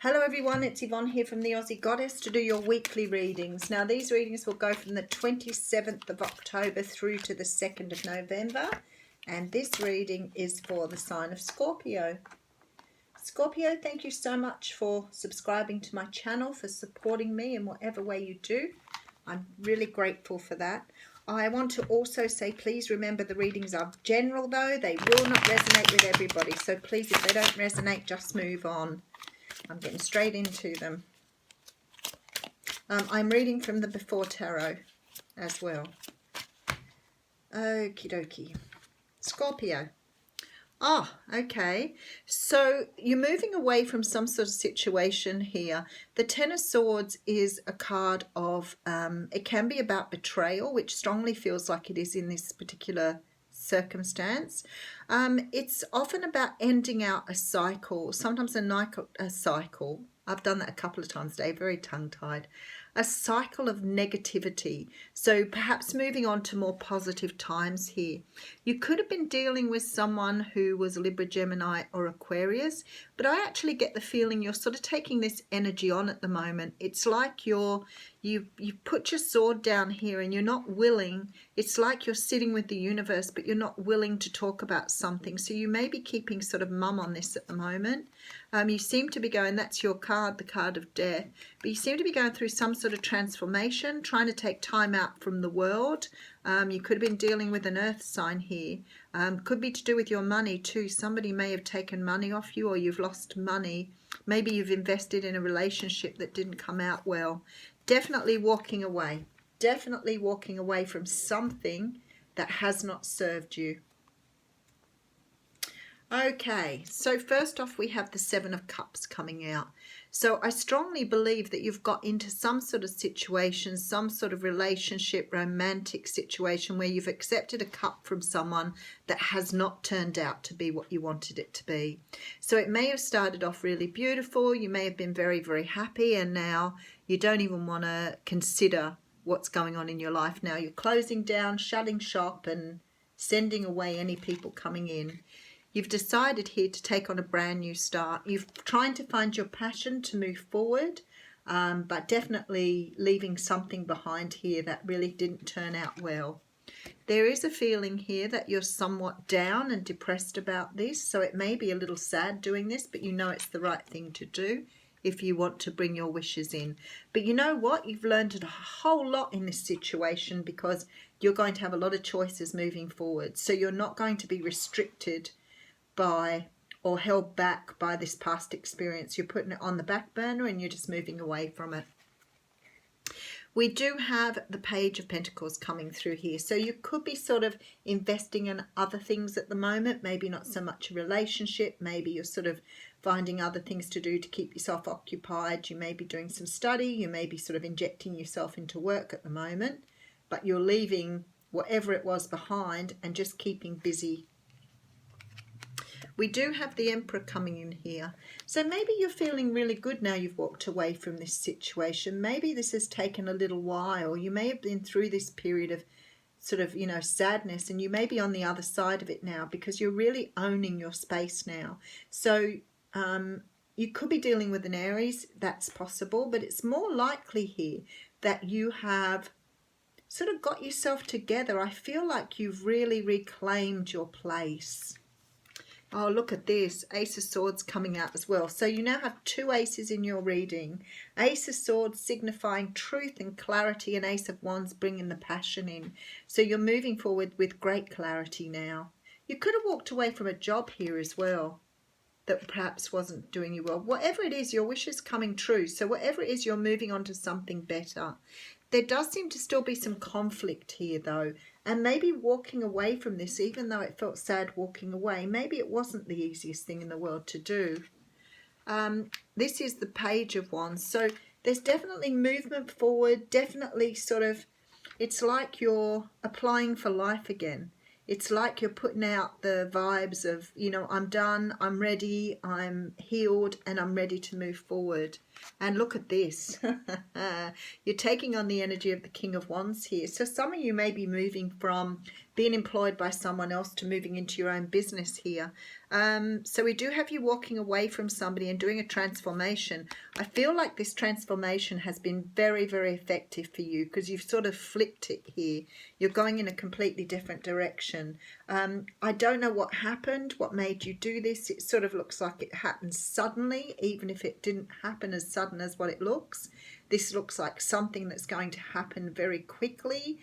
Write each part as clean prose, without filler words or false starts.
Hello everyone, it's Yvonne here from the Aussie Goddess to do your weekly readings. Now these readings will go from the 27th of October through to the 2nd of November. And this reading is for the sign of Scorpio. Scorpio, thank you so much for subscribing to my channel, for supporting me in whatever way you do. I'm really grateful for that. I want to also say, please remember the readings are general though. They will not resonate with everybody. So please, if they don't resonate, just move on. I'm getting straight into them. I'm reading from the Before Tarot as well. Okie dokie. Scorpio. Okay. So you're moving away from some sort of situation here. The Ten of Swords is a card of, it can be about betrayal, which strongly feels like it is in this particular circumstance. It's often about ending out a cycle, sometimes a cycle. I've done that a couple of times today, very tongue-tied. A cycle of negativity. So perhaps moving on to more positive times here. You could have been dealing with someone who was Libra, Gemini or Aquarius, but I actually get the feeling you're sort of taking this energy on at the moment. It's like you put your sword down here and you're not willing. It's like you're sitting with the universe, but you're not willing to talk about something. So you may be keeping sort of mum on this at the moment. You seem to be going, that's your card, the card of death, but you seem to be going through some sort of transformation, trying to take time out from the world. You could have been dealing with an earth sign here. Could be to do with your money too. Somebody may have taken money off you, or you've lost money. Maybe you've invested in a relationship that didn't come out well. Definitely walking away. Definitely walking away from something that has not served you. Okay, so first off we have the Seven of Cups coming out. So I strongly believe that you've got into some sort of situation, some sort of relationship, romantic situation where you've accepted a cup from someone that has not turned out to be what you wanted it to be. So it may have started off really beautiful, you may have been very, very happy, and now you don't even want to consider what's going on in your life now. You're closing down, shutting shop and sending away any people coming in. You've decided here to take on a brand new start. You're trying to find your passion to move forward, but definitely leaving something behind here that really didn't turn out well. There is a feeling here that you're somewhat down and depressed about this, so it may be a little sad doing this, but you know it's the right thing to do if you want to bring your wishes in. But you know what? You've learned a whole lot in this situation because you're going to have a lot of choices moving forward. So you're not going to be restricted by or held back by this past experience. You're putting it on the back burner and you're just moving away from it. We do have the Page of Pentacles coming through here. So you could be sort of investing in other things at the moment. Maybe not so much a relationship. Maybe you're sort of finding other things to do to keep yourself occupied. You may be doing some study. You may be sort of injecting yourself into work at the moment. But you're leaving whatever it was behind and just keeping busy. We do have the Emperor coming in here. So maybe you're feeling really good now you've walked away from this situation. Maybe this has taken a little while. You may have been through this period of sort of, sadness, and you may be on the other side of it now because you're really owning your space now. So you could be dealing with an Aries. That's possible, but it's more likely here that you have sort of got yourself together. I feel like you've really reclaimed your place. Oh, look at this. Ace of Swords coming out as well. So you now have two aces in your reading. Ace of Swords signifying truth and clarity, and Ace of Wands bringing the passion in. So you're moving forward with great clarity now. You could have walked away from a job here as well that perhaps wasn't doing you well. Whatever it is, your wish is coming true. So whatever it is, you're moving on to something better. There does seem to still be some conflict here though, and maybe walking away from this, even though it felt sad walking away, maybe it wasn't the easiest thing in the world to do. This is the Page of Wands, so there's definitely movement forward, definitely sort of, it's like you're applying for life again. It's like you're putting out the vibes of, I'm done, I'm ready, I'm healed, and I'm ready to move forward. And look at this. You're taking on the energy of the King of Wands here. So some of you may be moving from being employed by someone else to moving into your own business here. So we do have you walking away from somebody and doing a transformation. I feel like this transformation has been very, very effective for you because you've sort of flipped it here. You're going in a completely different direction. I don't know what happened, what made you do this. It sort of looks like it happened suddenly, even if it didn't happen as sudden as what it looks. This looks like something that's going to happen very quickly.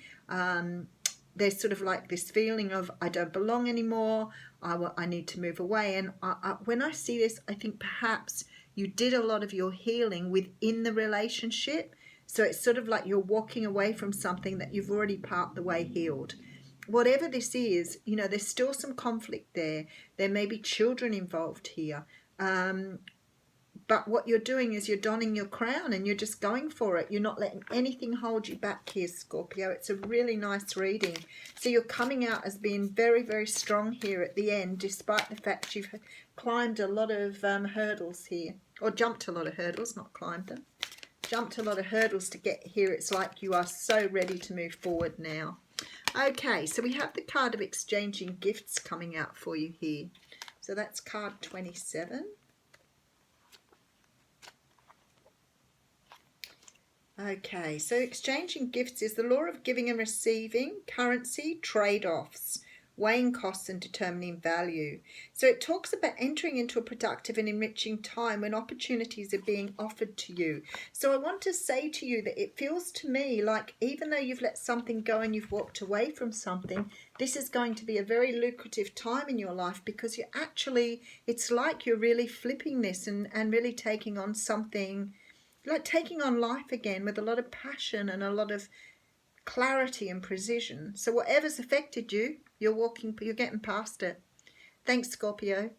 There's sort of like this feeling of I don't belong anymore. I need to move away. And when I see this, I think perhaps you did a lot of your healing within the relationship. So it's sort of like you're walking away from something that you've already part the way healed. Whatever this is, you know, there's still some conflict there. There may be children involved here. But what you're doing is you're donning your crown and you're just going for it. You're not letting anything hold you back here, Scorpio. It's a really nice reading. So you're coming out as being very, very strong here at the end, despite the fact you've climbed a lot of hurdles here. Or jumped a lot of hurdles, not climbed them. Jumped a lot of hurdles to get here. It's like you are so ready to move forward now. Okay, so we have the card of exchanging gifts coming out for you here. So that's card 27. Okay, so exchanging gifts is the law of giving and receiving, currency, trade-offs, weighing costs and determining value. So it talks about entering into a productive and enriching time when opportunities are being offered to you. So I want to say to you that it feels to me like even though you've let something go and you've walked away from something, this is going to be a very lucrative time in your life because you're actually, it's like you're really flipping this and really taking on something, like taking on life again with a lot of passion and a lot of clarity and precision. So whatever's affected you, you're getting past it. Thanks, Scorpio.